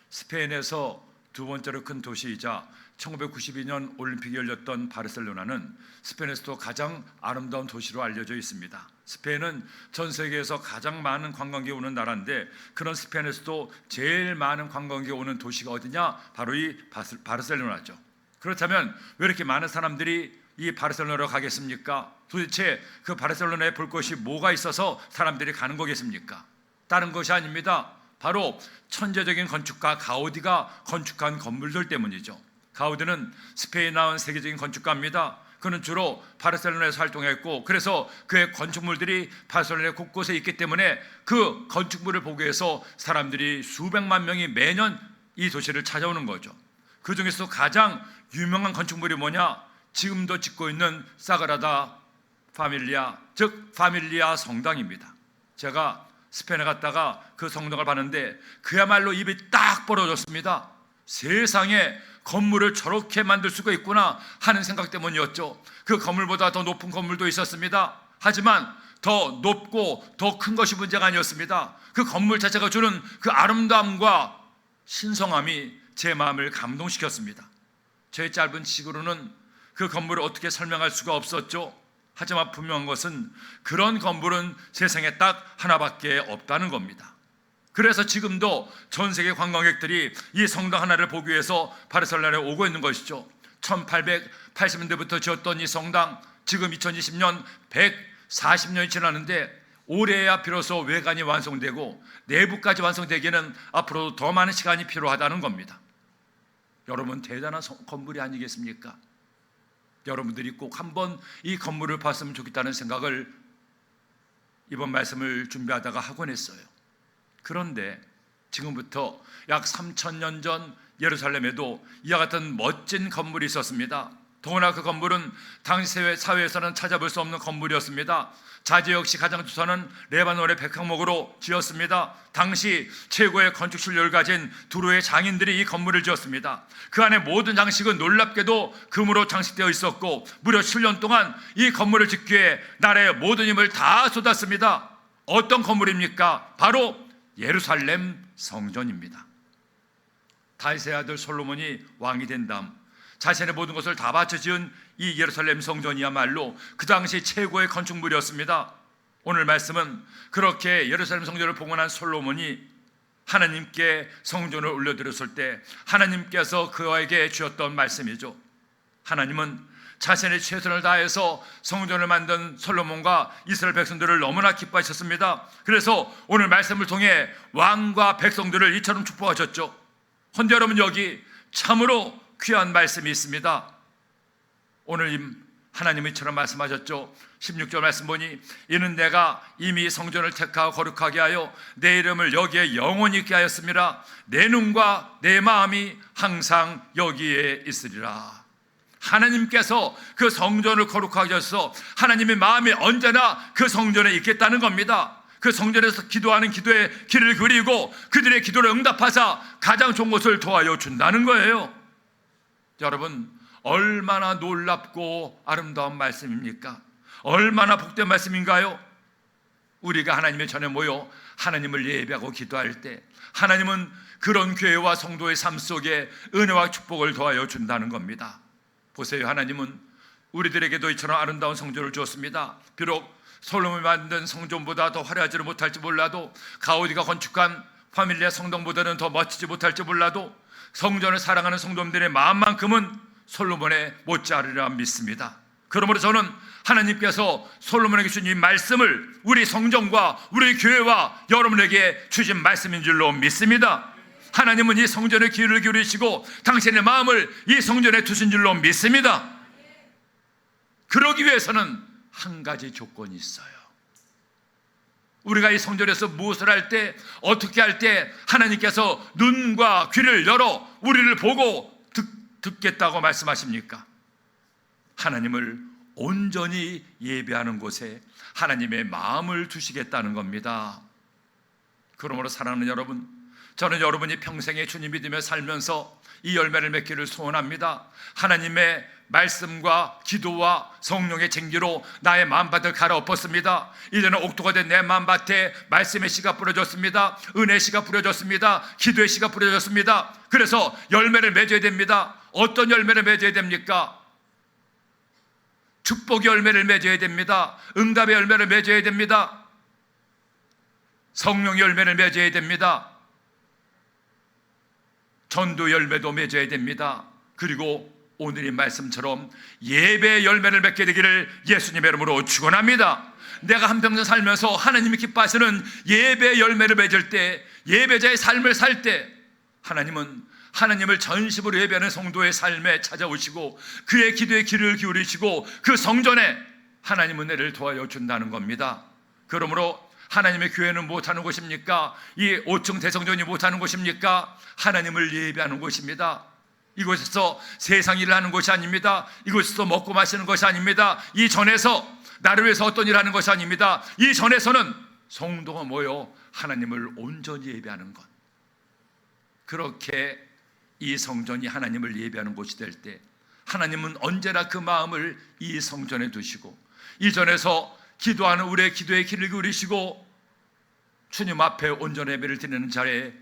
스페인에서 두 번째로 큰 도시이자 1992년 올림픽이 열렸던 바르셀로나는 스페인에서도 가장 아름다운 도시로 알려져 있습니다. 스페인은 전 세계에서 가장 많은 관광객이 오는 나라인데, 그런 스페인에서도 제일 많은 관광객이 오는 도시가 어디냐? 바로 이 바르셀로나죠. 그렇다면 왜 이렇게 많은 사람들이 이 바르셀로나로 가겠습니까? 도대체 그 바르셀로나에 볼 것이 뭐가 있어서 사람들이 가는 거겠습니까? 다른 것이 아닙니다. 바로 천재적인 건축가 가우디가 건축한 건물들 때문이죠. 가우디는 스페인 나온 세계적인 건축가입니다. 그는 주로 바르셀로나에서 활동했고, 그래서 그의 건축물들이 바르셀로나 곳곳에 있기 때문에 그 건축물을 보기 위해서 사람들이 수백만 명이 매년 이 도시를 찾아오는 거죠. 그 중에서 가장 유명한 건축물이 뭐냐? 지금도 짓고 있는 사그라다 파밀리아, 즉 파밀리아 성당입니다. 제가 스페인에 갔다가 그 성당을 봤는데 그야말로 입이 딱 벌어졌습니다. 세상에 건물을 저렇게 만들 수가 있구나 하는 생각 때문이었죠. 그 건물보다 더 높은 건물도 있었습니다. 하지만 더 높고 더 큰 것이 문제가 아니었습니다. 그 건물 자체가 주는 그 아름다움과 신성함이 제 마음을 감동시켰습니다. 제 짧은 지식으로는 그 건물을 어떻게 설명할 수가 없었죠. 하지만 분명한 것은 그런 건물은 세상에 딱 하나밖에 없다는 겁니다. 그래서 지금도 전 세계 관광객들이 이 성당 하나를 보기 위해서 바르셀로나에 오고 있는 것이죠. 1880년대부터 지었던 이 성당, 지금 2020년 140년이 지났는데 올해야 비로소 외관이 완성되고 내부까지 완성되기에는 앞으로 더 많은 시간이 필요하다는 겁니다. 여러분, 대단한 건물이 아니겠습니까? 여러분들이 꼭 한번 이 건물을 봤으면 좋겠다는 생각을 이번 말씀을 준비하다가 하곤 했어요. 그런데 지금부터 약 3,000년 전 예루살렘에도 이와 같은 멋진 건물이 있었습니다. 더구나 그 건물은 당시 사회에서는 찾아볼 수 없는 건물이었습니다. 자재 역시 가장 우선은 레바논의 백항목으로 지었습니다. 당시 최고의 건축 실력을 가진 두루의 장인들이 이 건물을 지었습니다. 그 안에 모든 장식은 놀랍게도 금으로 장식되어 있었고, 무려 7년 동안 이 건물을 짓기에 나라의 모든 힘을 다 쏟았습니다. 어떤 건물입니까? 바로 예루살렘 성전입니다. 다윗의 아들 솔로몬이 왕이 된 다음 자신의 모든 것을 다 바쳐 지은 이 예루살렘 성전이야말로 그 당시 최고의 건축물이었습니다. 오늘 말씀은 그렇게 예루살렘 성전을 봉헌한 솔로몬이 하나님께 성전을 올려드렸을 때 하나님께서 그에게 주셨던 말씀이죠. 하나님은 자신의 최선을 다해서 성전을 만든 솔로몬과 이스라엘 백성들을 너무나 기뻐하셨습니다. 그래서 오늘 말씀을 통해 왕과 백성들을 이처럼 축복하셨죠. 헌데 여러분, 여기 참으로 귀한 말씀이 있습니다. 오늘 하나님이 이처럼 말씀하셨죠. 16절 말씀 보니 이는 내가 이미 성전을 택하고 거룩하게 하여 내 이름을 여기에 영원히 있게 하였습니다. 내 눈과 내 마음이 항상 여기에 있으리라. 하나님께서 그 성전을 거룩하게 하셔서 하나님의 마음이 언제나 그 성전에 있겠다는 겁니다. 그 성전에서 기도하는 기도에 귀를 기울이고 그들의 기도를 응답하사 가장 좋은 것을 도와여 준다는 거예요. 여러분, 얼마나 놀랍고 아름다운 말씀입니까? 얼마나 복된 말씀인가요? 우리가 하나님의 전에 모여 하나님을 예배하고 기도할 때 하나님은 그런 교회와 성도의 삶 속에 은혜와 축복을 도와여 준다는 겁니다. 보세요, 하나님은 우리들에게도 이처럼 아름다운 성전을 주었습니다. 비록 솔로몬이 만든 성전보다 더 화려하지 못할지 몰라도, 가우디가 건축한 파밀리아 성당보다는 더 멋지지 못할지 몰라도 성전을 사랑하는 성도들의 마음만큼은 솔로몬에 못지않으리라 믿습니다. 그러므로 저는 하나님께서 솔로몬에게 주신 이 말씀을 우리 성전과 우리 교회와 여러분에게 주신 말씀인 줄로 믿습니다. 하나님은 이 성전에 귀를 기울이시고 당신의 마음을 이 성전에 두신 줄로 믿습니다. 그러기 위해서는 한 가지 조건이 있어요. 우리가 이 성전에서 무엇을 할 때, 어떻게 할 때 하나님께서 눈과 귀를 열어 우리를 보고 듣겠다고 말씀하십니까? 하나님을 온전히 예배하는 곳에 하나님의 마음을 두시겠다는 겁니다. 그러므로 사랑하는 여러분, 저는 여러분이 평생에 주님 믿으며 살면서 이 열매를 맺기를 소원합니다. 하나님의 말씀과 기도와 성령의 쟁기로 나의 마음밭을 갈아엎었습니다. 이제는 옥토가 된 내 마음밭에 말씀의 씨가 뿌려졌습니다. 은혜의 씨가 뿌려졌습니다. 기도의 씨가 뿌려졌습니다. 그래서 열매를 맺어야 됩니다. 어떤 열매를 맺어야 됩니까? 축복의 열매를 맺어야 됩니다. 응답의 열매를 맺어야 됩니다. 성령의 열매를 맺어야 됩니다. 전도 열매도 맺어야 됩니다. 그리고 오늘의 말씀처럼 예배의 열매를 맺게 되기를 예수님의 이름으로 축원합니다. 내가 한평생 살면서 하나님이 기뻐하시는 예배의 열매를 맺을 때, 예배자의 삶을 살 때 하나님은 하나님을 전심으로 예배하는 성도의 삶에 찾아오시고 그의 기도에 귀를 기울이시고 그 성전에 하나님 은혜를 도와여 준다는 겁니다. 그러므로 하나님의 교회는 못하는 곳입니까? 이 5층 대성전이 못하는 곳입니까? 하나님을 예배하는 곳입니다. 이곳에서 세상 일을 하는 것이 아닙니다. 이곳에서 먹고 마시는 것이 아닙니다. 이 전에서 나를 위해서 어떤 일을 하는 것이 아닙니다. 이 전에서는 성도가 모여 하나님을 온전히 예배하는 것, 그렇게 이 성전이 하나님을 예배하는 곳이 될 때 하나님은 언제나 그 마음을 이 성전에 두시고 이 전에서 기도하는 우리의 기도에 귀를 기울이시고 주님 앞에 온전한 예배를 드리는 자의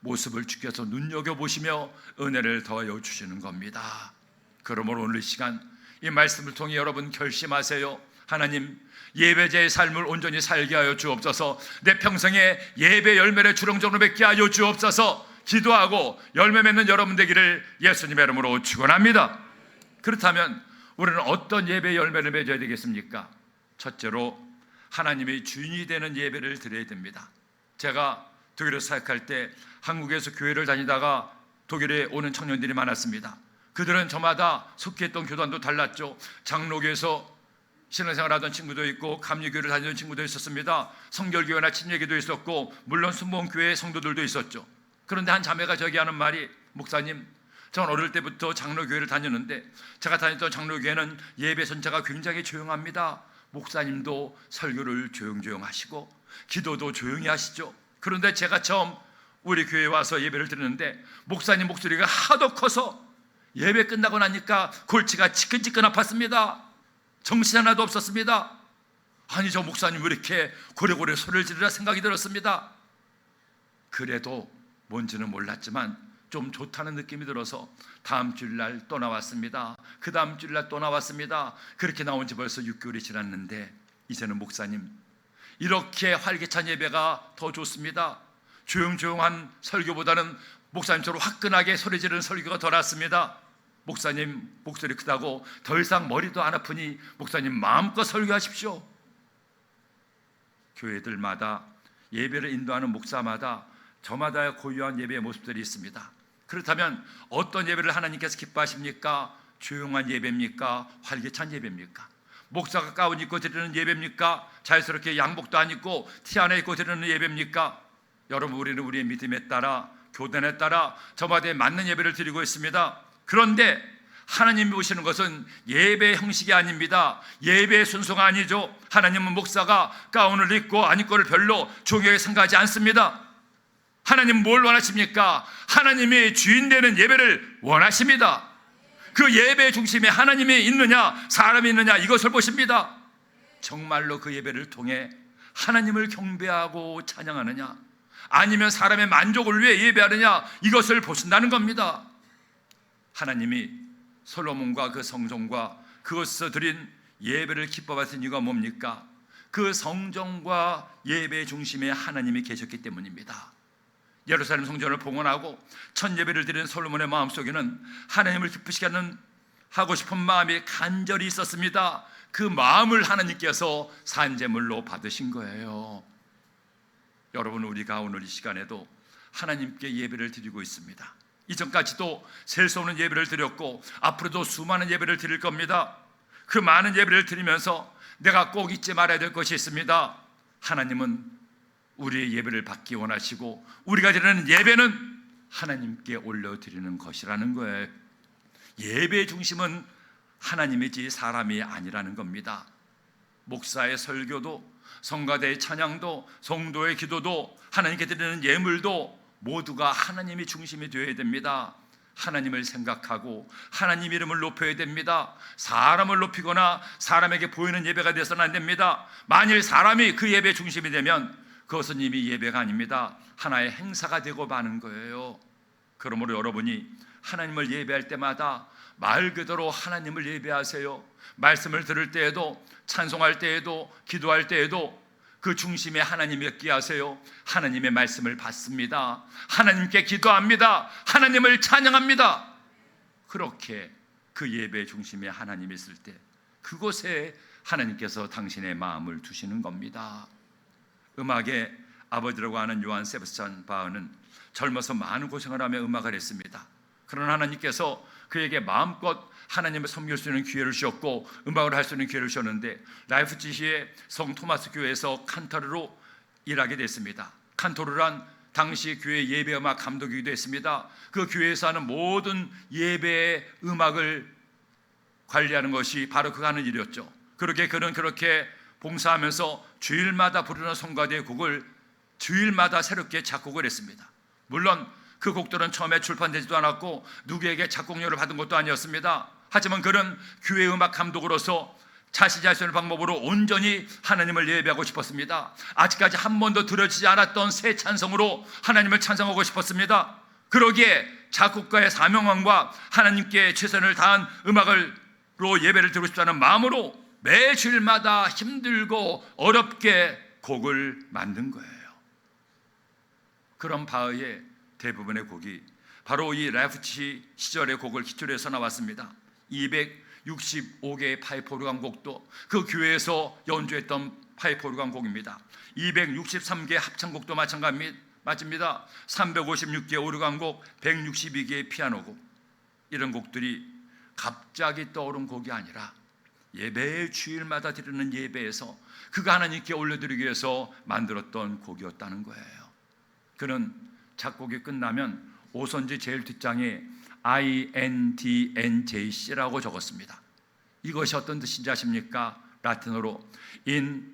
모습을 주께서 눈여겨보시며 은혜를 더하여 주시는 겁니다. 그러므로 오늘 이 시간 이 말씀을 통해 여러분 결심하세요. 하나님, 예배자의 삶을 온전히 살게 하여 주옵소서. 내 평생에 예배 열매를 주렁주렁 맺게 하여 주옵소서. 기도하고 열매 맺는 여러분 되기를 예수님의 이름으로 축원합니다. 그렇다면 우리는 어떤 예배 열매를 맺어야 되겠습니까? 첫째로 하나님의 주인이 되는 예배를 드려야 됩니다. 제가 독일에 사역할 때 한국에서 교회를 다니다가 독일에 오는 청년들이 많았습니다. 그들은 저마다 속했던 교단도 달랐죠. 장로교에서 신앙생활하던 친구도 있고 감리교회를 다니던 친구도 있었습니다. 성결교회나 침례교도 있었고 물론 순복음교회 성도들도 있었죠. 그런데 한 자매가 저기 하는 말이, 목사님, 저는 어릴 때부터 장로교회를 다녔는데 제가 다녔던 장로교회는 예배 전체가 굉장히 조용합니다. 목사님도 설교를 조용조용 하시고 기도도 조용히 하시죠. 그런데 제가 처음 우리 교회에 와서 예배를 드리는데 목사님 목소리가 하도 커서 예배 끝나고 나니까 골치가 지끈지끈 아팠습니다. 정신 하나도 없었습니다. 아니, 저 목사님 왜 이렇게 고래고래 소리를 지르라 생각이 들었습니다. 그래도 뭔지는 몰랐지만 좀 좋다는 느낌이 들어서 다음 주일날 또 나왔습니다. 그 다음 주일날 또 나왔습니다. 그렇게 나온 지 벌써 6개월이 지났는데 이제는 목사님, 이렇게 활기찬 예배가 더 좋습니다. 조용조용한 설교보다는 목사님처럼 화끈하게 소리 지르는 설교가 더 낫습니다. 목사님 목소리 크다고 더 이상 머리도 안 아프니 목사님 마음껏 설교하십시오. 교회들마다 예배를 인도하는 목사마다 저마다의 고유한 예배의 모습들이 있습니다. 그렇다면 어떤 예배를 하나님께서 기뻐하십니까? 조용한 예배입니까? 활기찬 예배입니까? 목사가 가운 입고 드리는 예배입니까? 자연스럽게 양복도 안 입고 티 하나 입고 드리는 예배입니까? 여러분, 우리는 우리의 믿음에 따라, 교단에 따라 저마다에 맞는 예배를 드리고 있습니다. 그런데 하나님이 보시는 것은 예배의 형식이 아닙니다. 예배의 순서가 아니죠. 하나님은 목사가 가운을 입고 안 입고를 별로 중요하게 생각하지 않습니다. 하나님은 뭘 원하십니까? 하나님이 주인 되는 예배를 원하십니다. 그 예배의 중심에 하나님이 있느냐 사람이 있느냐 이것을 보십니다. 정말로 그 예배를 통해 하나님을 경배하고 찬양하느냐 아니면 사람의 만족을 위해 예배하느냐 이것을 보신다는 겁니다. 하나님이 솔로몬과 그 성전과 그것에서 드린 예배를 기뻐하신 이유가 뭡니까? 그 성전과 예배의 중심에 하나님이 계셨기 때문입니다. 예루살렘 성전을 봉헌하고 첫 예배를 드리는 솔로몬의 마음속에는 하나님을 기쁘시게 하고 싶은 마음이 간절히 있었습니다. 그 마음을 하나님께서 산제물로 받으신 거예요. 여러분, 우리가 오늘 이 시간에도 하나님께 예배를 드리고 있습니다. 이전까지도 셀 수 없는 예배를 드렸고 앞으로도 수많은 예배를 드릴 겁니다. 그 많은 예배를 드리면서 내가 꼭 잊지 말아야 될 것이 있습니다. 하나님은 우리의 예배를 받기 원하시고 우리가 드리는 예배는 하나님께 올려드리는 것이라는 거예요. 예배의 중심은 하나님이지 사람이 아니라는 겁니다. 목사의 설교도, 성가대의 찬양도, 성도의 기도도, 하나님께 드리는 예물도 모두가 하나님이 중심이 되어야 됩니다. 하나님을 생각하고 하나님 이름을 높여야 됩니다. 사람을 높이거나 사람에게 보이는 예배가 되어서는 안 됩니다. 만일 사람이 그 예배 중심이 되면 그것은 이미 예배가 아닙니다. 하나의 행사가 되고 마는 거예요. 그러므로 여러분이 하나님을 예배할 때마다 말 그대로 하나님을 예배하세요. 말씀을 들을 때에도, 찬송할 때에도, 기도할 때에도 그 중심에 하나님이 있게 하세요. 하나님의 말씀을 받습니다. 하나님께 기도합니다. 하나님을 찬양합니다. 그렇게 그 예배의 중심에 하나님이 있을 때 그곳에 하나님께서 당신의 마음을 두시는 겁니다. 음악의 아버지라고 하는 요한 세바스찬 바흐는 젊어서 많은 고생을 하며 음악을 했습니다. 그러나 하나님께서 그에게 마음껏 하나님을 섬길 수 있는 기회를 주셨고 음악을 할 수 있는 기회를 주셨는데 라이프치히의 성 토마스 교회에서 칸토르로 일하게 됐습니다. 칸토르란 당시 교회 예배 음악 감독이기도 했습니다. 그 교회에서 하는 모든 예배의 음악을 관리하는 것이 바로 그가 하는 일이었죠. 그는 그렇게 봉사하면서 주일마다 부르는 성가대의 곡을 주일마다 새롭게 작곡을 했습니다. 물론 그 곡들은 처음에 출판되지도 않았고 누구에게 작곡료를 받은 것도 아니었습니다. 하지만 그는 교회 음악 감독으로서 자신이 할 수 있는 방법으로 온전히 하나님을 예배하고 싶었습니다. 아직까지 한 번도 들어지지 않았던 새 찬송으로 하나님을 찬송하고 싶었습니다. 그러기에 작곡가의 사명감과 하나님께 최선을 다한 음악으로 예배를 드리고 싶다는 마음으로 매 주일마다 힘들고 어렵게 곡을 만든 거예요. 그런 바흐의 대부분의 곡이 바로 이 라이프치히 시절의 곡을 기초로 해서 나왔습니다. 265개의 파이프 오르간 곡도 그 교회에서 연주했던 파이프 오르간 곡입니다. 263개의 합창곡도 마찬가지입니다. 356개의 오르간 곡, 162개의 피아노 곡, 이런 곡들이 갑자기 떠오른 곡이 아니라 예배 주일마다 드리는 예배에서 그가 하나님께 올려드리기 위해서 만들었던 곡이었다는 거예요. 그는 작곡이 끝나면 오선지 제일 뒷장에 INDNJC라고 적었습니다. 이것이 어떤 뜻인지 아십니까? 라틴어로 In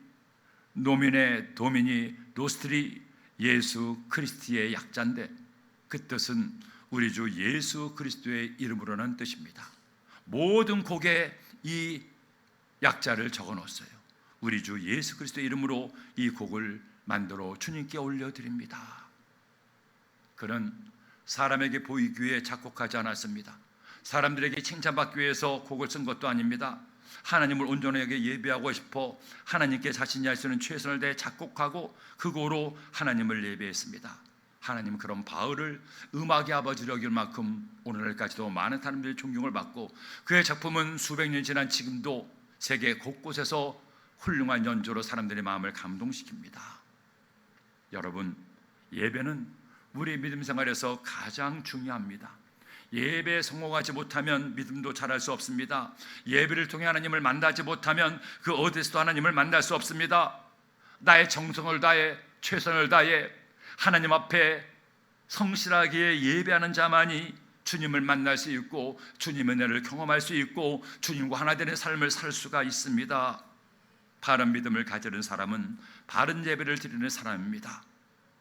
nomine Domini nostri 예수 그리스도의 약자인데 그 뜻은 우리 주 예수 그리스도의 이름으로는 뜻입니다. 모든 곡에 이 약자를 적어 놓았어요. 우리 주 예수 그리스도의 이름으로 이 곡을 만들어 주님께 올려드립니다. 그는 사람에게 보이기 위해 작곡하지 않았습니다. 사람들에게 칭찬받기 위해서 곡을 쓴 것도 아닙니다. 하나님을 온전하게 예배하고 싶어 하나님께 자신이 할 수 있는 최선을 다해 작곡하고 그 곡으로 하나님을 예배했습니다. 하나님은 그런 바흐를 음악의 아버지로 여길 만큼 오늘날까지도 많은 사람들의 존경을 받고 그의 작품은 수백 년 지난 지금도 세계 곳곳에서 훌륭한 연주로 사람들의 마음을 감동시킵니다. 여러분, 예배는 우리의 믿음 생활에서 가장 중요합니다. 예배에 성공하지 못하면 믿음도 잘할 수 없습니다. 예배를 통해 하나님을 만나지 못하면 그 어디서도 하나님을 만날 수 없습니다. 나의 정성을 다해 최선을 다해 하나님 앞에 성실하게 예배하는 자만이 주님을 만날 수 있고 주님의 은혜를 경험할 수 있고 주님과 하나 되는 삶을 살 수가 있습니다. 바른 믿음을 가지는 사람은 바른 예배를 드리는 사람입니다.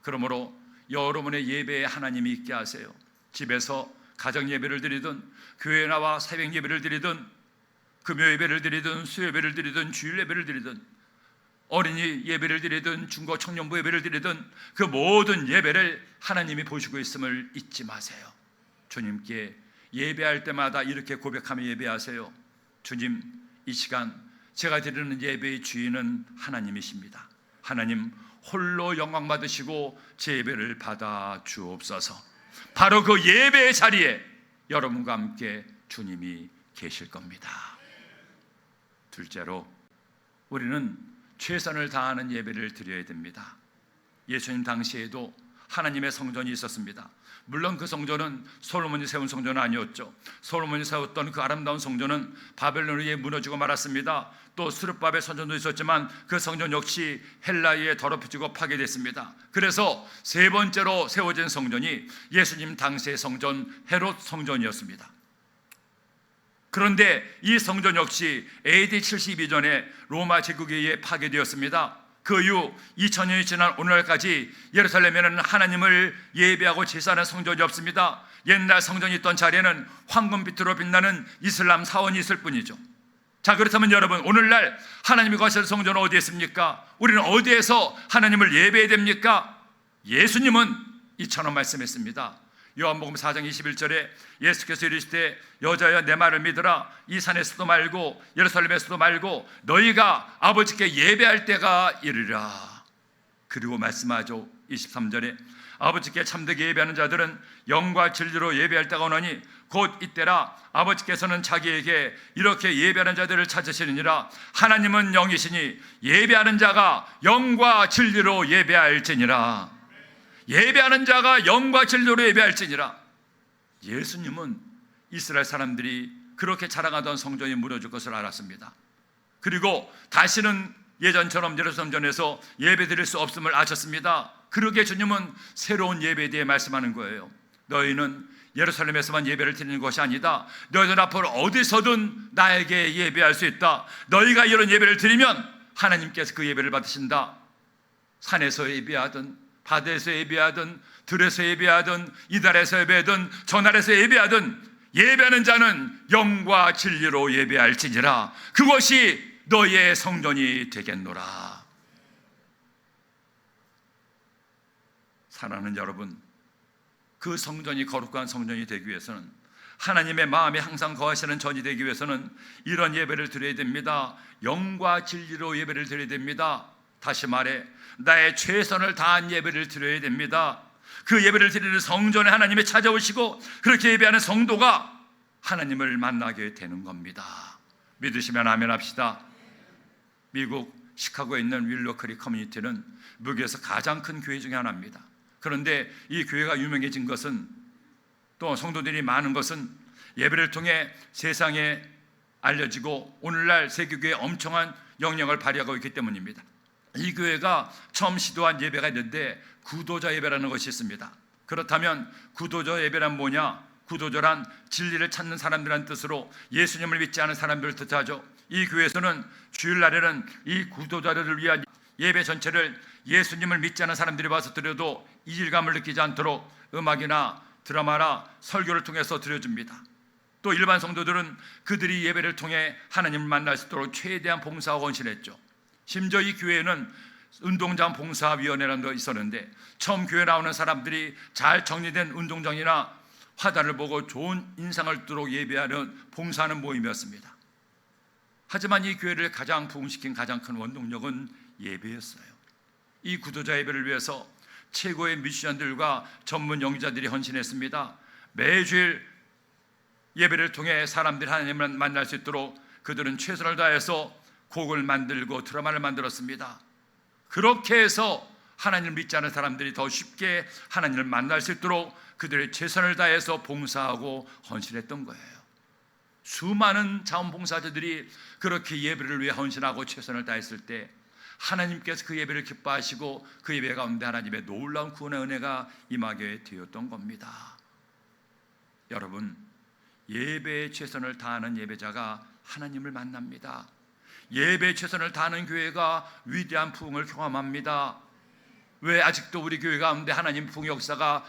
그러므로 여러분의 예배에 하나님이 있게 하세요. 집에서 가정 예배를 드리든 교회에 나와 새벽 예배를 드리든 금요 예배를 드리든 수요 예배를 드리든 주일 예배를 드리든 어린이 예배를 드리든 중고 청년부 예배를 드리든 그 모든 예배를 하나님이 보시고 있음을 잊지 마세요. 주님께 예배할 때마다 이렇게 고백하며 예배하세요. 주님, 이 시간 제가 드리는 예배의 주인은 하나님이십니다. 하나님 홀로 영광 받으시고 제 예배를 받아 주옵소서. 바로 그 예배의 자리에 여러분과 함께 주님이 계실 겁니다. 둘째로 우리는 최선을 다하는 예배를 드려야 됩니다. 예수님 당시에도 하나님의 성전이 있었습니다. 물론 그 성전은 솔로몬이 세운 성전은 아니었죠. 솔로몬이 세웠던 그 아름다운 성전은 바벨론에 의해 무너지고 말았습니다. 또 수르바벨 성전도 있었지만 그 성전 역시 헬라에 의해 더럽혀지고 파괴됐습니다. 그래서 세 번째로 세워진 성전이 예수님 당시의 성전 헤롯 성전이었습니다. 그런데 이 성전 역시 AD 72전에 로마 제국에 의해 파괴되었습니다. 그 이후 2000년이 지난 오늘날까지 예루살렘에는 하나님을 예배하고 제사하는 성전이 없습니다. 옛날 성전이 있던 자리에는 황금빛으로 빛나는 이슬람 사원이 있을 뿐이죠. 자, 그렇다면 여러분, 오늘날 하나님이 거하실 성전은 어디에 있습니까? 우리는 어디에서 하나님을 예배해야 됩니까? 예수님은 이처럼 말씀했습니다. 요한복음 4장 21절에 예수께서 이르시되 여자여 내 말을 믿으라. 이 산에서도 말고 예루살렘에서도 말고 너희가 아버지께 예배할 때가 이르리라. 그리고 말씀하죠. 23절에 아버지께 참되게 예배하는 자들은 영과 진리로 예배할 때가 오나니 곧 이때라. 아버지께서는 자기에게 이렇게 예배하는 자들을 찾으시느니라. 하나님은 영이시니 예배하는 자가 영과 진리로 예배할지니라. 예배하는 자가 영과 진리로 예배할지니라. 예수님은 이스라엘 사람들이 그렇게 자랑하던 성전이 무너질 것을 알았습니다. 그리고 다시는 예전처럼 예루살렘전에서 예배드릴 수 없음을 아셨습니다. 그러기에 주님은 새로운 예배에 대해 말씀하는 거예요. 너희는 예루살렘에서만 예배를 드리는 것이 아니다. 너희들 앞으로 어디서든 나에게 예배할 수 있다. 너희가 이런 예배를 드리면 하나님께서 그 예배를 받으신다. 산에서 예배하든 바다에서 예배하든 들에서 예배하든 이달에서 예배하든 저날에서 예배하든 예배하는 자는 영과 진리로 예배할지니라. 그것이 너희의 성전이 되겠노라. 사랑하는 여러분, 그 성전이 거룩한 성전이 되기 위해서는, 하나님의 마음에 항상 거하시는 전이 되기 위해서는 이런 예배를 드려야 됩니다. 영과 진리로 예배를 드려야 됩니다. 다시 말해 나의 최선을 다한 예배를 드려야 됩니다. 그 예배를 드리는 성전에 하나님이 찾아오시고 그렇게 예배하는 성도가 하나님을 만나게 되는 겁니다. 믿으시면 아멘 합시다. 미국 시카고에 있는 윌로크리 커뮤니티는 미국에서 가장 큰 교회 중에 하나입니다. 그런데 이 교회가 유명해진 것은, 또 성도들이 많은 것은 예배를 통해 세상에 알려지고 오늘날 세계교회에 엄청난 영향을 발휘하고 있기 때문입니다. 이 교회가 처음 시도한 예배가 있는데 구도자 예배라는 것이 있습니다. 그렇다면 구도자 예배란 뭐냐? 구도자란 진리를 찾는 사람들이라는 뜻으로 예수님을 믿지 않은 사람들을 뜻하죠. 이 교회에서는 주일날에는 이 구도자들을 위한 예배 전체를 예수님을 믿지 않은 사람들이 와서 드려도 이질감을 느끼지 않도록 음악이나 드라마나 설교를 통해서 드려줍니다. 또 일반 성도들은 그들이 예배를 통해 하나님을 만날 수 있도록 최대한 봉사하고 헌신했죠. 심지어 이 교회에는 운동장 봉사위원회라는 거 있었는데 처음 교회 나오는 사람들이 잘 정리된 운동장이나 화단을 보고 좋은 인상을 두도록 예배하는 봉사하는 모임이었습니다. 하지만 이 교회를 가장 부흥시킨 가장 큰 원동력은 예배였어요. 이 구도자 예배를 위해서 최고의 뮤지션들과 전문 연기자들이 헌신했습니다. 매주일 예배를 통해 사람들이 하나님을 만날 수 있도록 그들은 최선을 다해서 곡을 만들고 드라마를 만들었습니다. 그렇게 해서 하나님을 믿지 않은 사람들이 더 쉽게 하나님을 만날 수 있도록 그들의 최선을 다해서 봉사하고 헌신했던 거예요. 수많은 자원봉사자들이 그렇게 예배를 위해 헌신하고 최선을 다했을 때 하나님께서 그 예배를 기뻐하시고 그 예배 가운데 하나님의 놀라운 구원의 은혜가 임하게 되었던 겁니다. 여러분, 예배에 최선을 다하는 예배자가 하나님을 만납니다. 예배에 최선을 다하는 교회가 위대한 부흥을 경험합니다. 왜 아직도 우리 교회 가운데 하나님 부흥 역사가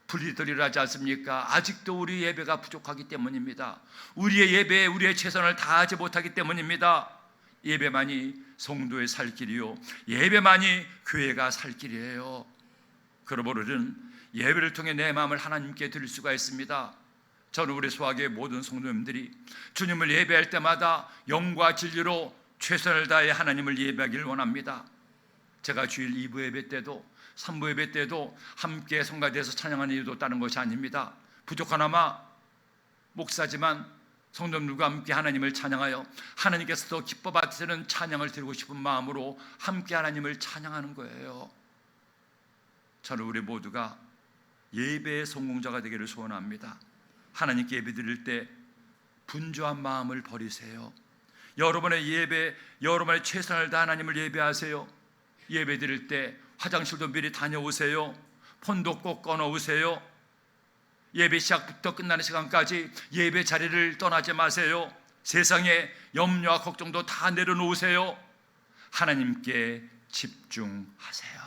분리들이 하지 않습니까? 아직도 우리 예배가 부족하기 때문입니다. 우리의 예배에 우리의 최선을 다하지 못하기 때문입니다. 예배만이 성도의 살 길이요, 예배만이 교회가 살 길이에요. 그러므로 우리는 예배를 통해 내 마음을 하나님께 드릴 수가 있습니다. 저는 우리 소학의 모든 성도님들이 주님을 예배할 때마다 영과 진리로 최선을 다해 하나님을 예배하기를 원합니다. 제가 주일 2부 예배 때도 3부 예배 때도 함께 성가대에서 찬양하는 이유도 다른 것이 아닙니다. 부족하나마 목사지만 성도님들과 함께 하나님을 찬양하여 하나님께서 더 기뻐 받으시는 찬양을 드리고 싶은 마음으로 함께 하나님을 찬양하는 거예요. 저는 우리 모두가 예배의 성공자가 되기를 소원합니다. 하나님께 예배 드릴 때 분주한 마음을 버리세요. 여러분의 예배, 여러분의 최선을 다해 하나님을 예배하세요. 예배 드릴 때 화장실도 미리 다녀오세요. 폰도 꼭 꺼놓으세요. 예배 시작부터 끝나는 시간까지 예배 자리를 떠나지 마세요. 세상에 염려와 걱정도 다 내려놓으세요. 하나님께 집중하세요.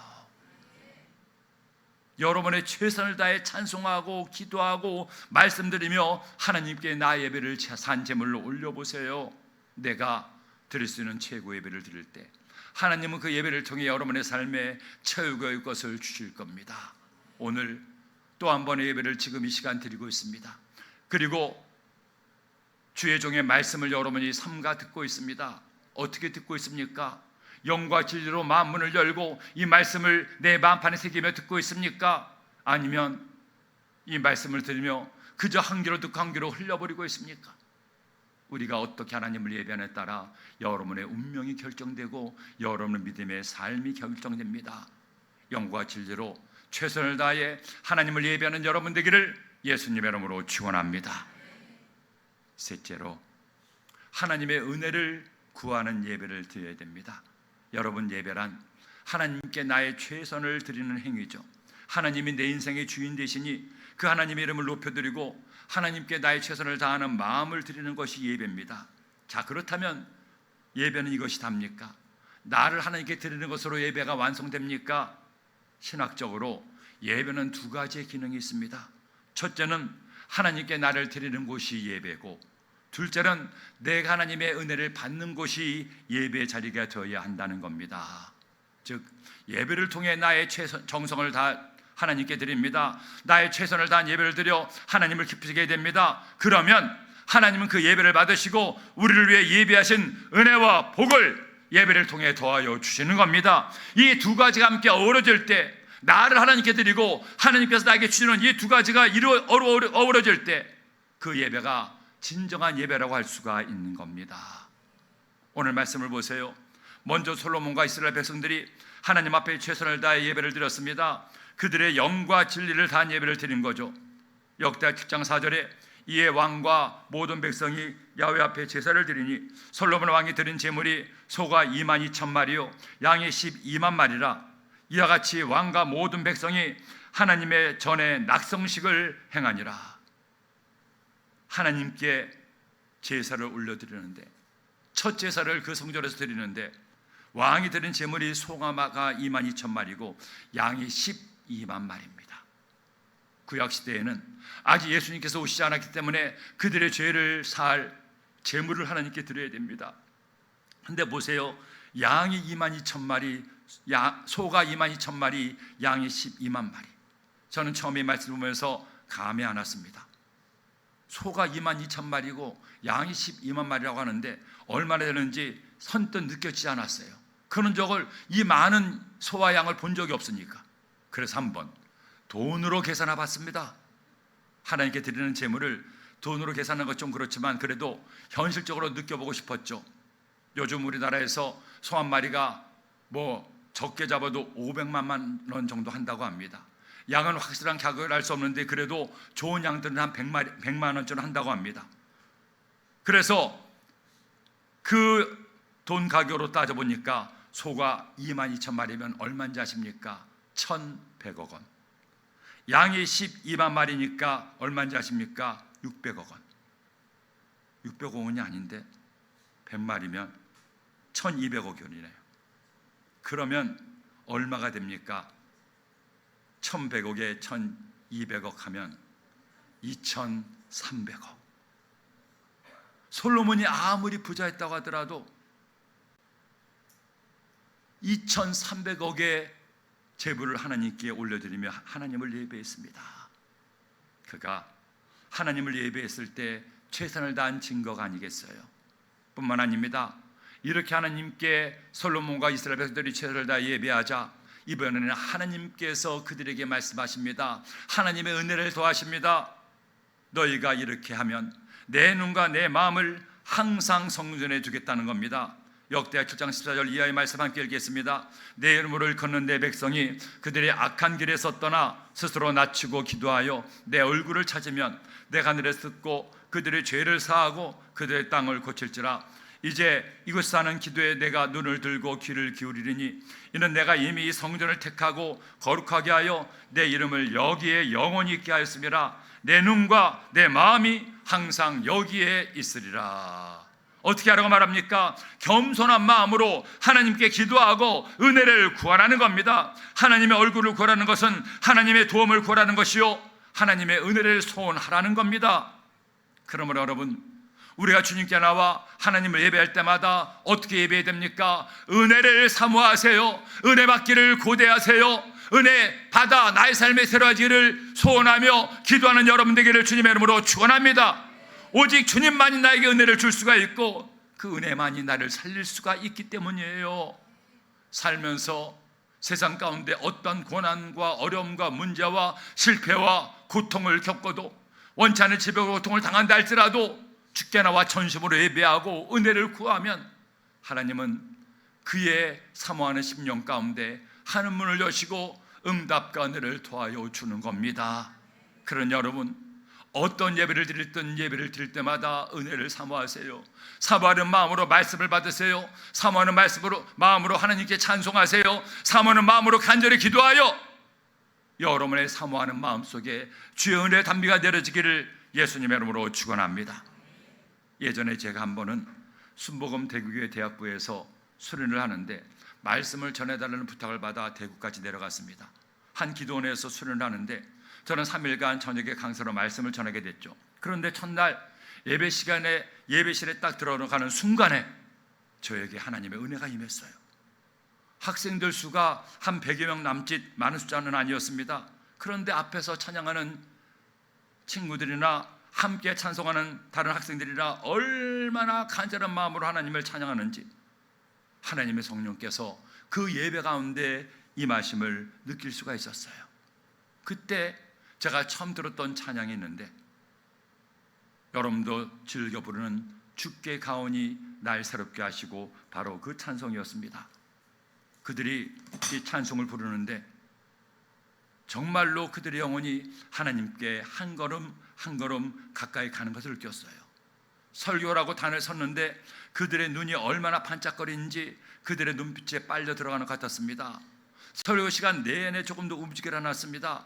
여러분의 최선을 다해 찬송하고 기도하고 말씀드리며 하나님께 나의 예배를 산제물로 올려보세요. 내가 드릴 수 있는 최고 예배를 드릴 때 하나님은 그 예배를 통해 여러분의 삶에 최고의 것을 주실 겁니다. 오늘 또 한 번의 예배를 지금 이 시간 드리고 있습니다. 그리고 주의 종의 말씀을 여러분이 삼가 듣고 있습니다. 어떻게 듣고 있습니까? 영과 진리로 마음문을 열고 이 말씀을 내 마음판에 새기며 듣고 있습니까? 아니면 이 말씀을 들으며 그저 한 귀로 듣고 한 귀로 흘려버리고 있습니까? 우리가 어떻게 하나님을 예배하느냐에 따라 여러분의 운명이 결정되고 여러분의 믿음의 삶이 결정됩니다. 영과 진리로 최선을 다해 하나님을 예배하는 여러분 되기를 예수님의 이름으로 축원합니다. 셋째로, 하나님의 은혜를 구하는 예배를 드려야 됩니다. 여러분, 예배란 하나님께 나의 최선을 드리는 행위죠. 하나님이 내 인생의 주인 되시니 그 하나님의 이름을 높여드리고 하나님께 나의 최선을 다하는 마음을 드리는 것이 예배입니다. 자, 그렇다면 예배는 이것이 답니까? 나를 하나님께 드리는 것으로 예배가 완성됩니까? 신학적으로 예배는 두 가지의 기능이 있습니다. 첫째는 하나님께 나를 드리는 곳이 예배고, 둘째는 내가 하나님의 은혜를 받는 곳이 예배의 자리가 되어야 한다는 겁니다. 즉, 예배를 통해 나의 정성을 다 하나님께 드립니다. 나의 최선을 다한 예배를 드려 하나님을 기쁘시게 됩니다. 그러면 하나님은 그 예배를 받으시고 우리를 위해 예비하신 은혜와 복을 예배를 통해 더하여 주시는 겁니다. 이 두 가지가 함께 어우러질 때, 나를 하나님께 드리고 하나님께서 나에게 주시는 이 두 가지가 어우러질 때 그 예배가 진정한 예배라고 할 수가 있는 겁니다. 오늘 말씀을 보세요. 먼저 솔로몬과 이스라엘 백성들이 하나님 앞에 최선을 다해 예배를 드렸습니다. 그들의 영과 진리를 다한 예배를 드린 거죠. 역대하 7장 4절에 이에 왕과 모든 백성이 야훼 앞에 제사를 드리니 솔로몬 왕이 드린 제물이 소가 22,000마리요 양이 12만 마리라. 이와 같이 왕과 모든 백성이 하나님의 전에 낙성식을 행하니라. 하나님께 제사를 올려드리는데, 첫 제사를 그 성전에서 드리는데 왕이 드린 제물이 소가 22,000마리고 양이 12만 마리입니다. 구약시대에는 아직 예수님께서 오시지 않았기 때문에 그들의 죄를 사할 제물을 하나님께 드려야 됩니다. 근데 보세요, 양이 22,000마리, 소가 22,000마리, 양이 12만 마리. 저는 처음에 말씀을 보면서 감이 안 왔습니다. 소가 22,000마리고 양이 12만 마리라고 하는데 얼마나 되는지 선뜻 느껴지지 않았어요. 그런 적을, 이 많은 소와 양을 본 적이 없으니까. 그래서 한번 돈으로 계산해 봤습니다. 하나님께 드리는 제물을 돈으로 계산하는 것 좀 그렇지만 그래도 현실적으로 느껴보고 싶었죠. 요즘 우리나라에서 소 한 마리가 적게 잡아도 500만 원 정도 한다고 합니다. 양은 확실한 가격을 알 수 없는데 그래도 좋은 양들은 한 100만 원쯤 한다고 합니다. 그래서 그 돈 가격으로 따져보니까 소가 22,000마리면 얼마인지 아십니까? 1,100억 원. 양이 12만 마리니까 얼마인지 아십니까? 600억 원. 600억 원이 아닌데 100마리면 1,200억 원이네요. 그러면 얼마가 됩니까? 1,100억에 1,200억 하면 2,300억. 솔로몬이 아무리 부자였다고 하더라도 2,300억의 제물을 하나님께 올려드리며 하나님을 예배했습니다. 그가 하나님을 예배했을 때 최선을 다한 증거가 아니겠어요? 뿐만 아닙니다. 이렇게 하나님께 솔로몬과 이스라엘 백성들이 최선을 다해 예배하자 이번에는 하나님께서 그들에게 말씀하십니다. 하나님의 은혜를 더하십니다. 너희가 이렇게 하면 내 눈과 내 마음을 항상 성전에 두겠다는 겁니다. 역대하 7장 14절 이하의 말씀 함께 읽겠습니다. 내 이름으로 걷는 내 백성이 그들의 악한 길에서 떠나 스스로 낮추고 기도하여 내 얼굴을 찾으면 내가 하늘에서 듣고 그들의 죄를 사하고 그들의 땅을 고칠지라. 이제 이곳에서 하는 기도에 내가 눈을 들고 귀를 기울이리니 이는 내가 이미 이 성전을 택하고 거룩하게 하여 내 이름을 여기에 영원히 있게 하였음이라. 내 눈과 내 마음이 항상 여기에 있으리라. 어떻게 하라고 말합니까? 겸손한 마음으로 하나님께 기도하고 은혜를 구하라는 겁니다. 하나님의 얼굴을 구하라는 것은 하나님의 도움을 구하라는 것이요, 하나님의 은혜를 소원하라는 겁니다. 그러므로 여러분, 우리가 주님께 나와 하나님을 예배할 때마다 어떻게 예배해야 됩니까? 은혜를 사모하세요. 은혜 받기를 고대하세요. 은혜 받아 나의 삶의 새로워지기를 소원하며 기도하는 여러분 되기를 주님의 이름으로 축원합니다. 오직 주님만이 나에게 은혜를 줄 수가 있고 그 은혜만이 나를 살릴 수가 있기 때문이에요. 살면서 세상 가운데 어떤 고난과 어려움과 문제와 실패와 고통을 겪어도, 원치 않은 질병과 고통을 당한다 할지라도 주께 나와 전심으로 예배하고 은혜를 구하면 하나님은 그의 사모하는 심령 가운데 하늘 문을 여시고 응답과 은혜를 더하여 주는 겁니다. 그런 여러분, 어떤 예배를 드리든 예배를 드릴 때마다 은혜를 사모하세요. 사모하는 마음으로 말씀을 받으세요. 사모하는 마음으로 하나님께 찬송하세요. 사모하는 마음으로 간절히 기도하여 여러분의 사모하는 마음 속에 주의 은혜의 단비가 내려지기를 예수님의 이름으로 축원합니다. 예전에 제가 한 번은 순복음 대구교회 대학부에서 수련을 하는데 말씀을 전해달라는 부탁을 받아 대구까지 내려갔습니다. 한 기도원에서 수련을 하는데 저는 3일간 저녁에 강사로 말씀을 전하게 됐죠. 그런데 첫날 예배 시간에 예배실에 딱 들어가는 순간에 저에게 하나님의 은혜가 임했어요. 학생들 수가 한 100여 명 남짓 많은 숫자는 아니었습니다. 그런데 앞에서 찬양하는 친구들이나 함께 찬송하는 다른 학생들이라 얼마나 간절한 마음으로 하나님을 찬양하는지 하나님의 성령께서 그 예배 가운데 임하심을 느낄 수가 있었어요. 그때 제가 처음 들었던 찬양이 있는데, 여러분도 즐겨 부르는 주께 가오니 날 새롭게 하시고, 바로 그 찬송이었습니다. 그들이 이 찬송을 부르는데 정말로 그들의 영혼이 하나님께 한 걸음 한 걸음 가까이 가는 것을 느꼈어요. 설교라고 단을 섰는데 그들의 눈이 얼마나 반짝거리는지 그들의 눈빛에 빨려 들어가는 것 같았습니다. 설교 시간 내내 조금도 움직이지 않았습니다.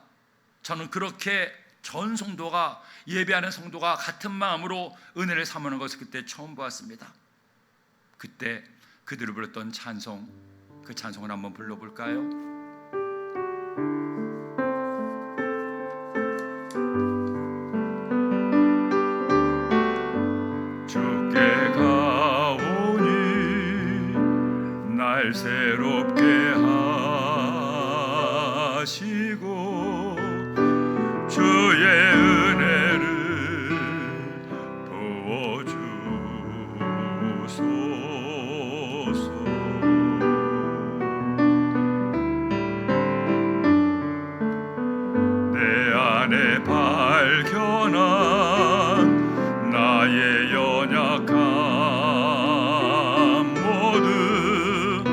저는 그렇게 전 성도가, 예배하는 성도가 같은 마음으로 은혜를 사모하는 것을 그때 처음 보았습니다. 그때 그들을 불렀던 찬송, 그 찬송을 한번 불러볼까요? 주께 가오니 날 새롭게 하시고 주의 은혜를 부어주소서. 내 안에 발견한 나의 연약함 모두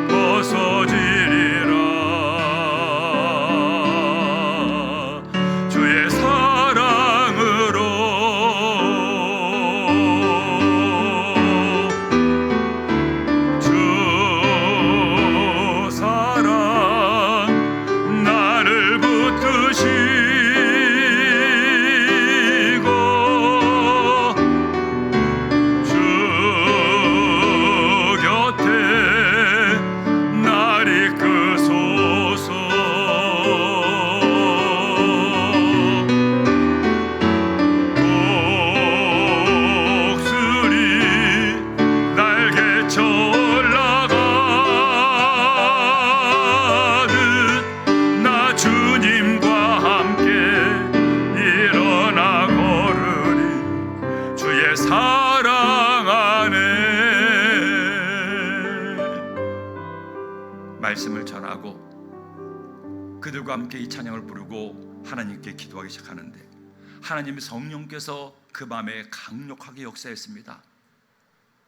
벗어지리라. 주의 사랑으로 주 사랑 나를 붙드시고 주 곁에 날 이끄소서. 독수리 날개쳐 올라가듯 나 주님과 함께 일어나 걸으리. 주의 사랑 안에 말씀을 전하고 그들과 함께 이 찬양을 부르고 하나님께 기도하기 시작하는데 하나님의 성령께서 그 밤에 강력하게 역사했습니다.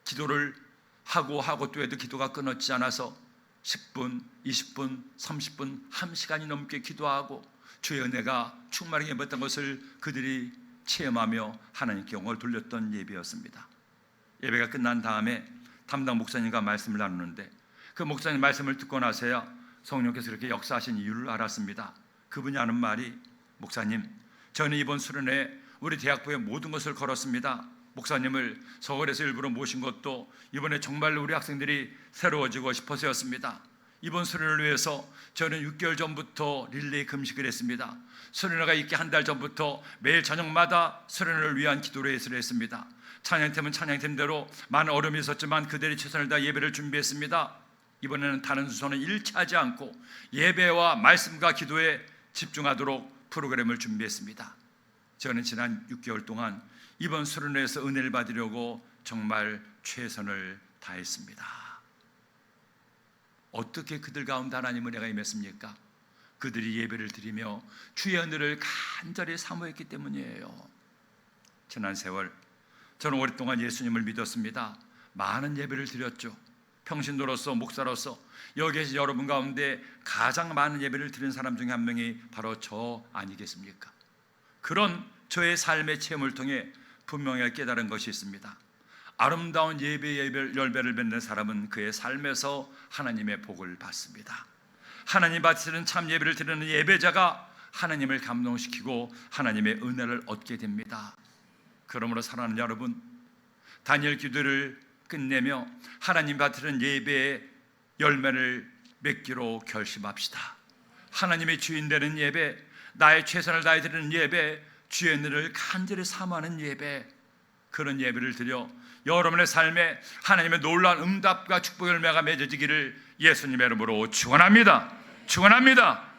기도를 하고 또 해도 기도가 끊어지지 않아서 10분, 20분, 30분, 1시간이 넘게 기도하고 주의 은혜가 충만하게 임했던 것을 그들이 체험하며 하나님께 영광을 돌렸던 예배였습니다. 예배가 끝난 다음에 담당 목사님과 말씀을 나누는데 그 목사님 말씀을 듣고 나서야 성령께서 그렇게 역사하신 이유를 알았습니다. 그분이 하는 말이, 목사님, 저는 이번 수련회 우리 대학부의 모든 것을 걸었습니다. 목사님을 서울에서 일부러 모신 것도 이번에 정말로 우리 학생들이 새로워지고 싶어서였습니다. 이번 수련을 위해서 저는 6개월 전부터 릴레이 금식을 했습니다. 수련회가 있기 한 달 전부터 매일 저녁마다 수련회를 위한 기도를 했습니다. 찬양팀은 찬양팀대로 많은 어려움이 있었지만 그들이 최선을 다해 예배를 준비했습니다. 이번에는 다른 순서는 일치하지 않고 예배와 말씀과 기도에 집중하도록 프로그램을 준비했습니다. 저는 지난 6개월 동안 이번 수련회에서 은혜를 받으려고 정말 최선을 다했습니다. 어떻게 그들 가운데 하나님의 은혜가 임했습니까? 그들이 예배를 드리며 주의 은혜를 간절히 사모했기 때문이에요. 지난 세월 저는 오랫동안 예수님을 믿었습니다. 많은 예배를 드렸죠. 평신도로서 목사로서 여기 계신 여러분 가운데 가장 많은 예배를 드린 사람 중에 한 명이 바로 저 아니겠습니까? 그런 저의 삶의 체험을 통해 분명히 깨달은 것이 있습니다. 아름다운 예배의 열매를 맺는 사람은 그의 삶에서 하나님의 복을 받습니다. 하나님 받으시는 참 예배를 드리는 예배자가 하나님을 감동시키고 하나님의 은혜를 얻게 됩니다. 그러므로 사랑하는 여러분, 다니엘 기도를 끝내며 하나님 받으시는 예배의 열매를 맺기로 결심합시다. 하나님의 주인 되는 예배, 나의 최선을 다해 드리는 예배, 주의 은혜를 간절히 사모하는 예배, 그런 예배를 드려 여러분의 삶에 하나님의 놀라운 응답과 축복의 열매가 맺어지기를 예수님의 이름으로 축원합니다. 축원합니다.